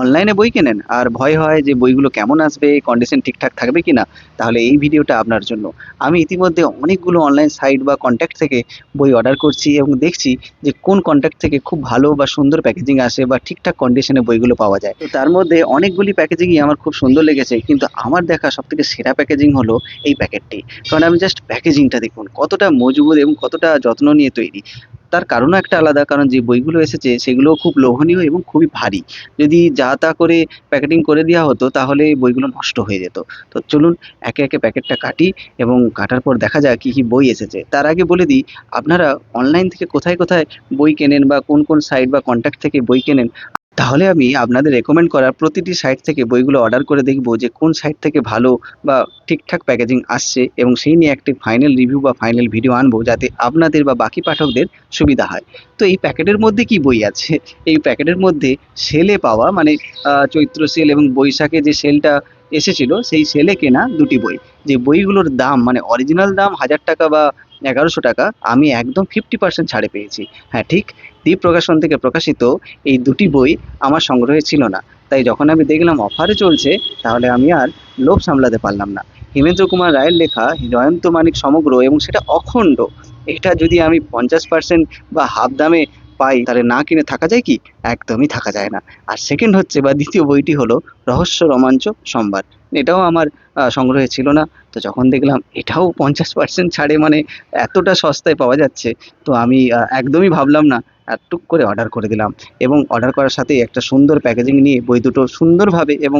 অনলাইনে বই কেনেন আর ভয় হয় যে বইগুলো কেমন আসবে, কন্ডিশন ঠিকঠাক থাকবে কিনা, তাহলে এই ভিডিওটা আপনার জন্য। আমি ইতিমধ্যে অনেকগুলো অনলাইন সাইট বা কন্ট্যাক্ট থেকে বই অর্ডার করছি এবং দেখছি যে কোন কন্ট্যাক্ট থেকে খুব ভালো বা সুন্দর প্যাকেজিং আসে বা ঠিকঠাক কন্ডিশনে বইগুলো পাওয়া যায়। তো তার মধ্যে অনেকগুলি প্যাকেজিংই আমার খুব সুন্দর লেগেছে, কিন্তু আমার দেখা সবথেকে সেরা প্যাকেজিং হলো এই প্যাকেটটি। কারণ আমি জাস্ট প্যাকেজিংটা দেখুন কতটা মজবুত এবং কতটা যত্ন নিয়ে তৈরি। তার কারণও একটা আলাদা, কারণ যে বইগুলো এসেছে সেগুলোও খুব লোভনীয় এবং খুবই ভারী। যদি যা তা করে প্যাকেটিং করে দেওয়া হতো তাহলে বইগুলো নষ্ট হয়ে যেত। তো চলুন একে একে প্যাকেটটা কাটি এবং কাটার পর দেখা যাক কী কী বই এসেছে। তার আগে বলে দিই, আপনারা অনলাইন থেকে কোথায় কোথায় বই কেনেন বা কোন কোন সাইট বা কন্ট্যাক্ট থেকে বই কেনেন, তাহলে আমি আপনাদের রেকমেন্ড করা প্রতিটি সাইট থেকে বইগুলো অর্ডার করে দেখব যে কোন সাইট থেকে ভালো বা ঠিকঠাক প্যাকেজিং আসছে, এবং সেই নিয়ে একটি ফাইনাল রিভিউ বা ফাইনাল ভিডিও আনবো যাতে আপনাদের বা বাকি পাঠকদের সুবিধা হয়। তো এই প্যাকেটের মধ্যে কি বই আছে? এই প্যাকেটের মধ্যে সেলে পাওয়া, মানে চৈত্র সেল এবং বৈশাখে যে সেলটা এসেছিল সেই সেলে কেনা দুটি বই। যে বইগুলোর দাম, মানে অরিজিনাল দাম 1000 টাকা বা 1100 টাকা, আমি একদম 50% ছাড়ে পেয়েছি। হ্যাঁ ঠিক, দ্বীপ প্রকাশন থেকে প্রকাশিত এই দুটি বই আমার সংগ্রহে ছিল না। তাই যখন আমি দেখলাম অফারে চলছে, তাহলে আমি আর লোভ সামলাতে পারলাম না। হেমেন্দ্র কুমার রায়ের লেখা জয়ন্ত মানিক সমগ্র, এবং সেটা অখণ্ড। এটা যদি আমি 50% বা হাফ দামে পাই তাহলে না কিনে থাকা যায় কি? একদমই থাকা যায় না। আর সেকেন্ড হচ্ছে বা দ্বিতীয় বইটি হলো রহস্য রোমাঞ্চ সম্বাদ। এটাও আমার সংগ্রহে ছিল না। তো যখন দেখলাম এটাও 50% ছাড়ে, মানে এতটা সস্তায় পাওয়া যাচ্ছে, তো আমি একদমই ভাবলাম না, আর টুক করে অর্ডার করে দিলাম। এবং অর্ডার করার সাথেই একটা সুন্দর প্যাকেজিং নিয়ে বই দুটো সুন্দরভাবে এবং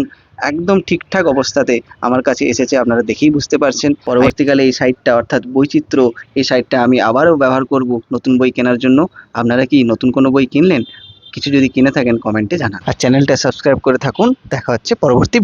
একদম ঠিকঠাক অবস্থাতে আমার কাছে এসেছে। আপনারা দেখেই বুঝতে পারছেন। পরবর্তীকালে এই সাইটটা, অর্থাৎ বৈচিত্র্য, এই সাইটটা আমি আবারও ব্যবহার করব নতুন বই কেনার জন্য। আপনারা কি নতুন কোনো বই কিনলেন? কিছু যদি কিনে থাকেন কমেন্টে জানান, আর চ্যানেলটা সাবস্ক্রাইব করে থাকুন। দেখা হচ্ছে পরবর্তী